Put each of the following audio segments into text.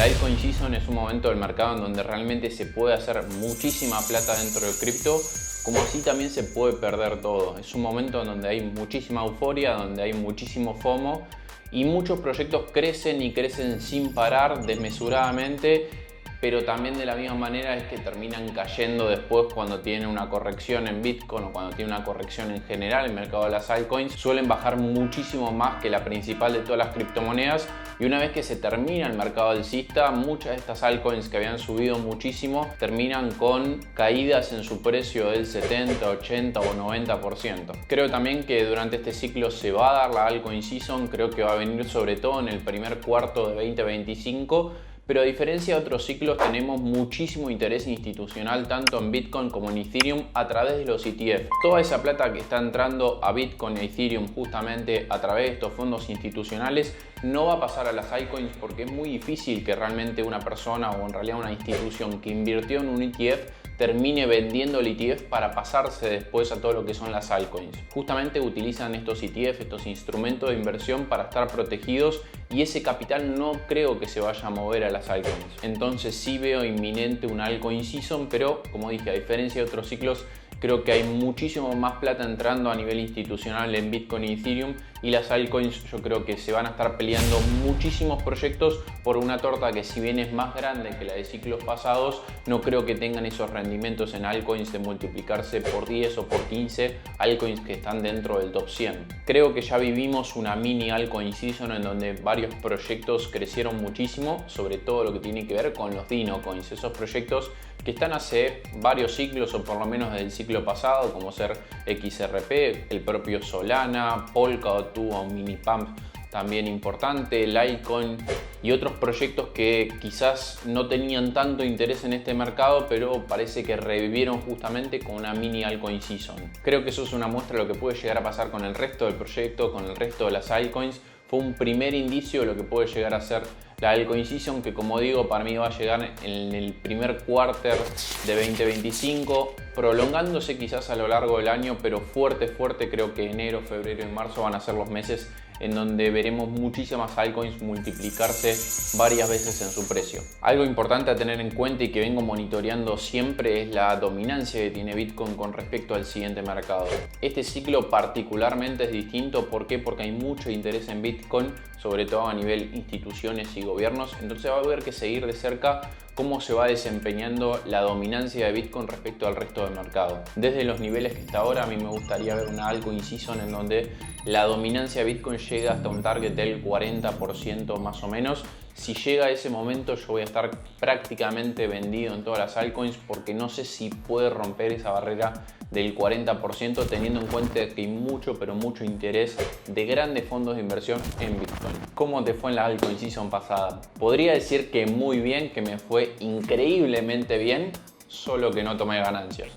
La altcoin season es un momento del mercado en donde realmente se puede hacer muchísima plata dentro del cripto, como así también se puede perder todo. Es un momento en donde hay muchísima euforia, donde hay muchísimo FOMO y muchos proyectos crecen y crecen sin parar, desmesuradamente, pero también de la misma manera es que terminan cayendo después cuando tienen una corrección en Bitcoin o cuando tienen una corrección en general en el mercado de las altcoins. Suelen bajar muchísimo más que la principal de todas las criptomonedas, y una vez que se termina el mercado alcista, muchas de estas altcoins que habían subido muchísimo terminan con caídas en su precio del 70, 80 o 90%. Creo también que durante este ciclo se va a dar la altcoin season, creo que va a venir sobre todo en el primer cuarto de 2025. Pero a diferencia de otros ciclos, tenemos muchísimo interés institucional tanto en Bitcoin como en Ethereum a través de los ETF. Toda esa plata que está entrando a Bitcoin e Ethereum justamente a través de estos fondos institucionales no va a pasar a las altcoins, porque es muy difícil que realmente una persona o en realidad una institución que invirtió en un ETF termine vendiendo el ETF para pasarse después a todo lo que son las altcoins. Justamente utilizan estos ETF, estos instrumentos de inversión, para estar protegidos, y ese capital no creo que se vaya a mover a las altcoins. Entonces sí veo inminente una altcoin season, pero como dije, a diferencia de otros ciclos, creo que hay muchísimo más plata entrando a nivel institucional en Bitcoin y Ethereum, y las altcoins yo creo que se van a estar peleando muchísimos proyectos por una torta que, si bien es más grande que la de ciclos pasados, no creo que tengan esos rendimientos en altcoins de multiplicarse por 10 o por 15 altcoins que están dentro del top 100. Creo que ya vivimos una mini altcoin season en donde varios proyectos crecieron muchísimo, sobre todo lo que tiene que ver con los Dino Coins, esos proyectos que están hace varios ciclos o por lo menos del ciclo pasado, como ser XRP, el propio Solana, Polkadot tuvo un mini pump también importante, Litecoin y otros proyectos que quizás no tenían tanto interés en este mercado, pero parece que revivieron justamente con una mini altcoin season. Creo que eso es una muestra de lo que puede llegar a pasar con el resto del proyecto, con el resto de las altcoins. Fue un primer indicio de lo que puede llegar a ser la altcoin season, que como digo, para mí va a llegar en el primer quarter de 2025, prolongándose quizás a lo largo del año, pero fuerte, creo que enero, febrero y marzo van a ser los meses en donde veremos muchísimas altcoins multiplicarse varias veces en su precio. Algo importante a tener en cuenta y que vengo monitoreando siempre es la dominancia que tiene Bitcoin con respecto al siguiente mercado. Este ciclo particularmente es distinto. ¿Por qué? Porque hay mucho interés en Bitcoin, sobre todo a nivel instituciones y gobiernos, entonces va a haber que seguir de cerca cómo se va desempeñando la dominancia de Bitcoin respecto al resto del mercado. Desde los niveles que está ahora, a mí me gustaría ver una altcoin season en donde la dominancia de Bitcoin llega hasta un target del 40% más o menos. Si llega a ese momento, yo voy a estar prácticamente vendido en todas las altcoins, porque no sé si puede romper esa barrera del 40%, teniendo en cuenta que hay mucho, pero mucho interés de grandes fondos de inversión en Bitcoin. ¿Cómo te fue en la altcoin season pasada? Podría decir que muy bien, que me fue increíblemente bien, solo que no tomé ganancias.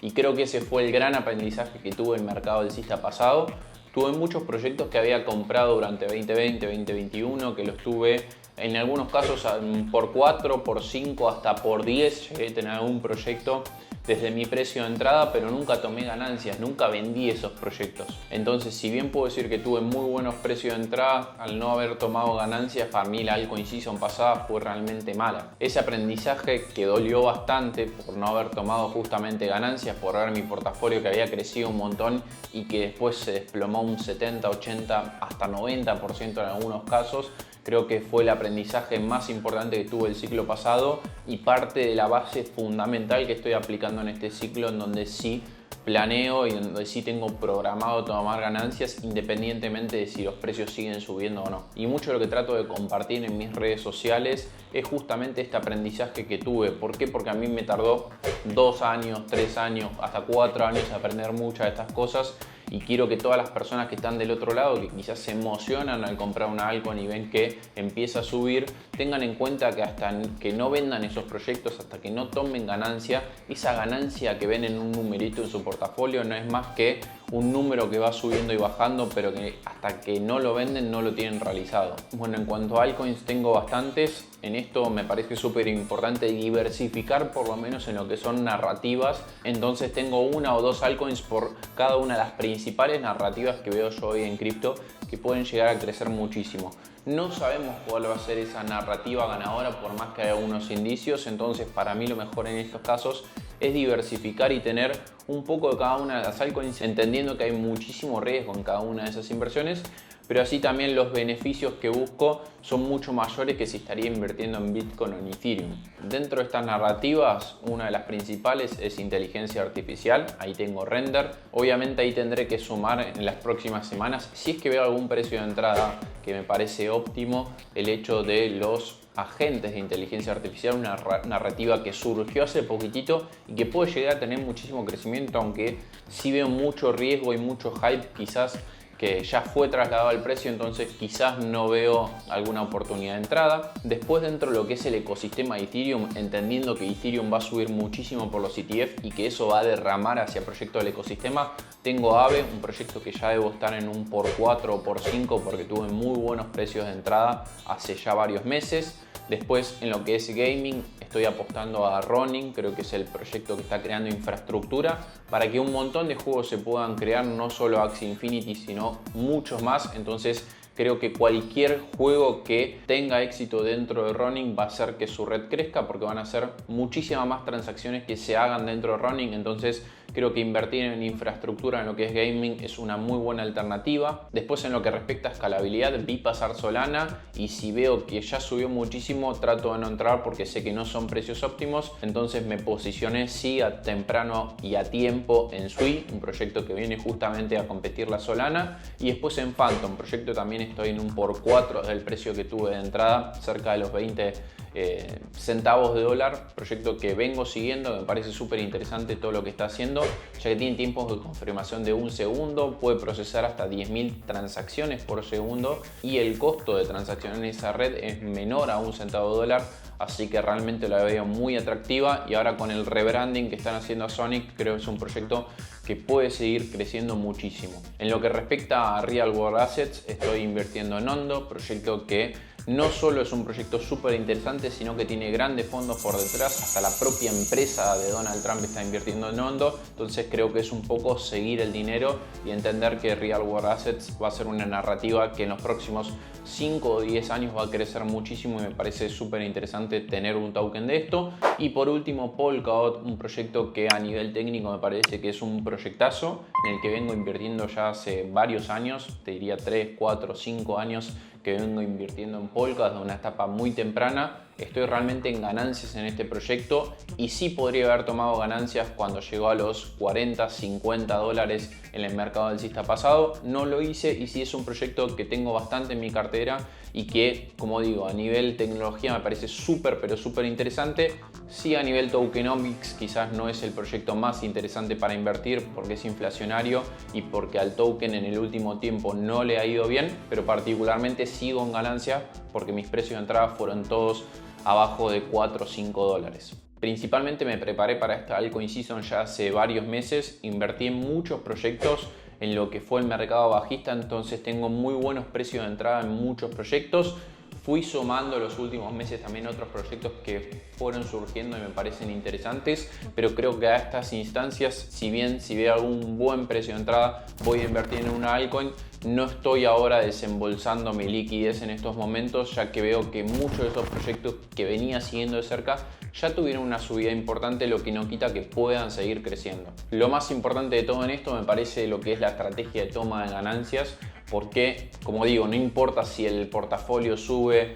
Y creo que ese fue el gran aprendizaje que tuve en el mercado alcista pasado. Tuve muchos proyectos que había comprado durante 2020, 2021, que los tuve en algunos casos por 4, por 5, hasta por 10. Llegué a tener algún proyecto desde mi precio de entrada, pero nunca tomé ganancias, nunca vendí esos proyectos. Entonces, si bien puedo decir que tuve muy buenos precios de entrada, al no haber tomado ganancias, para mí la altcoin season pasada fue realmente mala. Ese aprendizaje que dolió bastante por no haber tomado justamente ganancias, por ver mi portafolio que había crecido un montón y que después se desplomó un 70, 80, hasta 90% en algunos casos. Creo que fue el aprendizaje más importante que tuve el ciclo pasado y parte de la base fundamental que estoy aplicando en este ciclo, en donde sí planeo y donde sí tengo programado tomar ganancias independientemente de si los precios siguen subiendo o no. Y mucho de lo que trato de compartir en mis redes sociales es justamente este aprendizaje que tuve. ¿Por qué? Porque a mí me tardó 2 años, 3 años, hasta 4 años aprender muchas de estas cosas. Y quiero que todas las personas que están del otro lado, que quizás se emocionan al comprar una altcoin y ven que empieza a subir, tengan en cuenta que hasta que no vendan esos proyectos, hasta que no tomen ganancia, esa ganancia que ven en un numerito en su portafolio no es más que un número que va subiendo y bajando, pero que hasta que no lo venden no lo tienen realizado. Bueno, en cuanto a altcoins tengo bastantes. En esto me parece súper importante diversificar, por lo menos en lo que son narrativas. Entonces tengo 1 o 2 altcoins por cada una de las principales narrativas que veo yo hoy en cripto, que pueden llegar a crecer muchísimo. no sabemos cuál va a ser esa narrativa ganadora por más que haya unos indicios. Entonces para mí lo mejor en estos casos es diversificar y tener un poco de cada una de las altcoins, entendiendo que hay muchísimo riesgo en cada una de esas inversiones, pero así también los beneficios que busco son mucho mayores que si estaría invirtiendo en Bitcoin o en Ethereum. Dentro de estas narrativas, una de las principales es inteligencia artificial. Ahí tengo Render. Obviamente ahí tendré que sumar en las próximas semanas, si es que veo algún precio de entrada que me parece óptimo, el hecho de los agentes de inteligencia artificial, una narrativa que surgió hace poquitito y que puede llegar a tener muchísimo crecimiento, aunque sí veo mucho riesgo y mucho hype quizás que ya fue trasladado al precio, entonces quizás no veo alguna oportunidad de entrada. Después, dentro de lo que es el ecosistema de Ethereum, entendiendo que Ethereum va a subir muchísimo por los ETF y que eso va a derramar hacia proyectos del ecosistema, tengo Aave, un proyecto que ya debo estar en un por 4 o por 5 porque tuve muy buenos precios de entrada hace ya varios meses. Después, en lo que es gaming, estoy apostando a Ronin, creo que es el proyecto que está creando infraestructura para que un montón de juegos se puedan crear, no solo Axie Infinity, sino muchos más. Entonces creo que cualquier juego que tenga éxito dentro de Ronin va a hacer que su red crezca, porque van a ser muchísimas más transacciones que se hagan dentro de Ronin. Entonces creo que invertir en infraestructura en lo que es gaming es una muy buena alternativa. Después, en lo que respecta a escalabilidad, vi pasar Solana y si veo que ya subió muchísimo trato de no entrar porque sé que no son precios óptimos. Entonces me posicioné sí a temprano y a tiempo en Sui, un proyecto que viene justamente a competir la Solana, y después en Phantom, proyecto también estoy en un por 4 del precio que tuve de entrada, cerca de los 20 centavos de dólar, proyecto que vengo siguiendo, me parece súper interesante todo lo que está haciendo, ya que tiene tiempos de confirmación de un segundo, puede procesar hasta 10.000 transacciones por segundo y el costo de transacción en esa red es menor a un centavo de dólar, así que realmente la veo muy atractiva. Y ahora con el rebranding que están haciendo a Sonic, creo que es un proyecto que puede seguir creciendo muchísimo. En lo que respecta a Real World Assets, estoy invirtiendo en Ondo, proyecto que no solo es un proyecto súper interesante, sino que tiene grandes fondos por detrás. Hasta la propia empresa de Donald Trump está invirtiendo en Ondo. Entonces creo que es un poco seguir el dinero y entender que Real World Assets va a ser una narrativa que en los próximos 5 o 10 años va a crecer muchísimo y me parece súper interesante tener un token de esto. Y por último, Polkadot, un proyecto que a nivel técnico me parece que es un proyectazo en el que vengo invirtiendo ya hace varios años, te diría 3, 4, 5 años que vengo invirtiendo en Polkadot de una etapa muy temprana. Estoy realmente en ganancias en este proyecto y sí podría haber tomado ganancias cuando llegó a los 40, 50 dólares en el mercado alcista pasado. No lo hice y sí es un proyecto que tengo bastante en mi cartera y que, como digo, a nivel tecnología me parece súper, pero súper interesante. Sí, a nivel tokenomics quizás no es el proyecto más interesante para invertir porque es inflacionario y porque al token en el último tiempo no le ha ido bien, pero particularmente sigo en ganancia porque mis precios de entrada fueron todos abajo de 4 o 5 dólares. Principalmente me preparé para esta altcoin season ya hace varios meses, invertí en muchos proyectos en lo que fue el mercado bajista, entonces tengo muy buenos precios de entrada en muchos proyectos. Fui sumando los últimos meses también otros proyectos que fueron surgiendo y me parecen interesantes, pero creo que a estas instancias, si veo algún buen precio de entrada, voy a invertir en una altcoin. No estoy ahora desembolsando mi liquidez en estos momentos, ya que veo que muchos de esos proyectos que venía siguiendo de cerca ya tuvieron una subida importante, lo que no quita que puedan seguir creciendo. Lo más importante de todo en esto me parece lo que es la estrategia de toma de ganancias, porque, como digo, no importa si el portafolio sube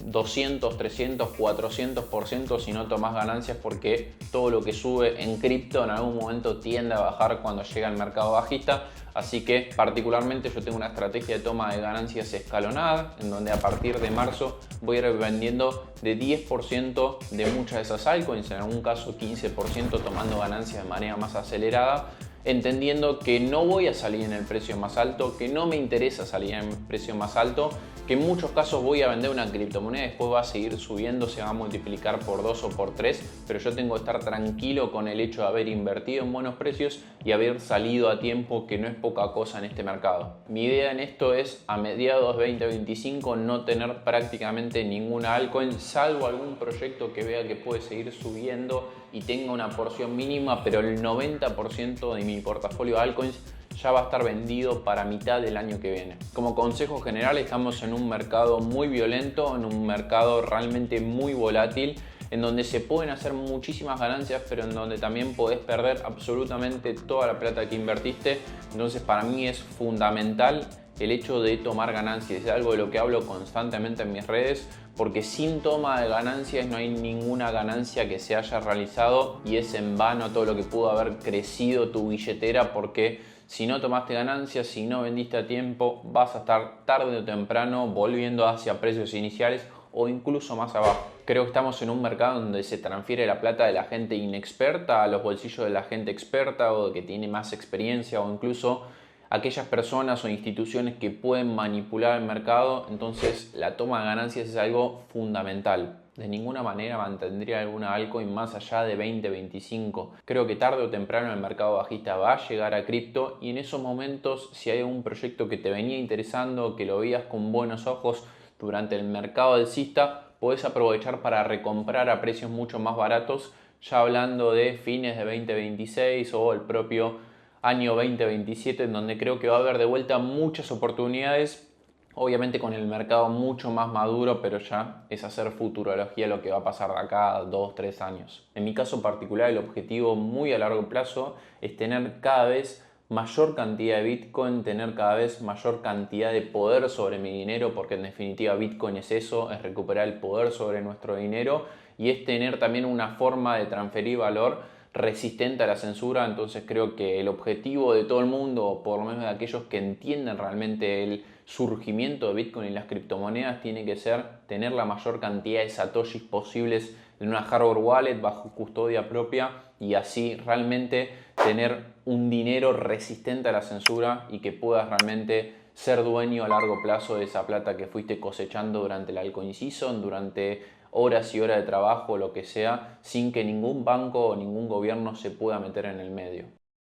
200, 300, 400% si no tomas ganancias, porque todo lo que sube en cripto en algún momento tiende a bajar cuando llega al mercado bajista. Así que particularmente yo tengo una estrategia de toma de ganancias escalonada, en donde a partir de marzo voy a ir vendiendo de 10% de muchas de esas altcoins, en algún caso 15%, tomando ganancias de manera más acelerada, entendiendo que no voy a salir en el precio más alto, que no me interesa salir en el precio más alto, que en muchos casos voy a vender una criptomoneda, después va a seguir subiendo, se va a multiplicar por 2 o por 3, pero yo tengo que estar tranquilo con el hecho de haber invertido en buenos precios y haber salido a tiempo, que no es poca cosa en este mercado. Mi idea en esto es a mediados 2025 no tener prácticamente ninguna altcoin, salvo algún proyecto que vea que puede seguir subiendo y tenga una porción mínima, pero el 90% de mi portafolio de altcoins ya va a estar vendido para mitad del año que viene. Como consejo general, estamos en un mercado muy violento, en un mercado realmente muy volátil, en donde se pueden hacer muchísimas ganancias, pero en donde también podés perder absolutamente toda la plata que invertiste. Entonces para mí es fundamental el hecho de tomar ganancias. Es algo de lo que hablo constantemente en mis redes, porque sin toma de ganancias no hay ninguna ganancia que se haya realizado y es en vano todo lo que pudo haber crecido tu billetera, porque si no tomaste ganancias, si no vendiste a tiempo, vas a estar tarde o temprano volviendo hacia precios iniciales o incluso más abajo. Creo que estamos en un mercado donde se transfiere la plata de la gente inexperta a los bolsillos de la gente experta o que tiene más experiencia, o incluso aquellas personas o instituciones que pueden manipular el mercado. Entonces la toma de ganancias es algo fundamental. De ninguna manera mantendría alguna altcoin más allá de 20-25. Creo que tarde o temprano el mercado bajista va a llegar a cripto, y en esos momentos, si hay un proyecto que te venía interesando, que lo veías con buenos ojos durante el mercado alcista, podés aprovechar para recomprar a precios mucho más baratos, ya hablando de fines de 2026 o el propio año 2027, en donde creo que va a haber de vuelta muchas oportunidades. Obviamente con el mercado mucho más maduro, pero ya es hacer futurología lo que va a pasar de acá a 2-3 años. En mi caso particular, el objetivo muy a largo plazo es tener cada vez mayor cantidad de Bitcoin, tener cada vez mayor cantidad de poder sobre mi dinero, porque en definitiva Bitcoin es eso, es recuperar el poder sobre nuestro dinero, y es tener también una forma de transferir valor resistente a la censura. Entonces creo que el objetivo de todo el mundo, o por lo menos de aquellos que entienden realmente el surgimiento de Bitcoin y las criptomonedas, tiene que ser tener la mayor cantidad de satoshis posibles en una hardware wallet bajo custodia propia, y así realmente tener un dinero resistente a la censura y que puedas realmente ser dueño a largo plazo de esa plata que fuiste cosechando durante la altcoin season, durante horas y horas de trabajo, lo que sea, sin que ningún banco o ningún gobierno se pueda meter en el medio.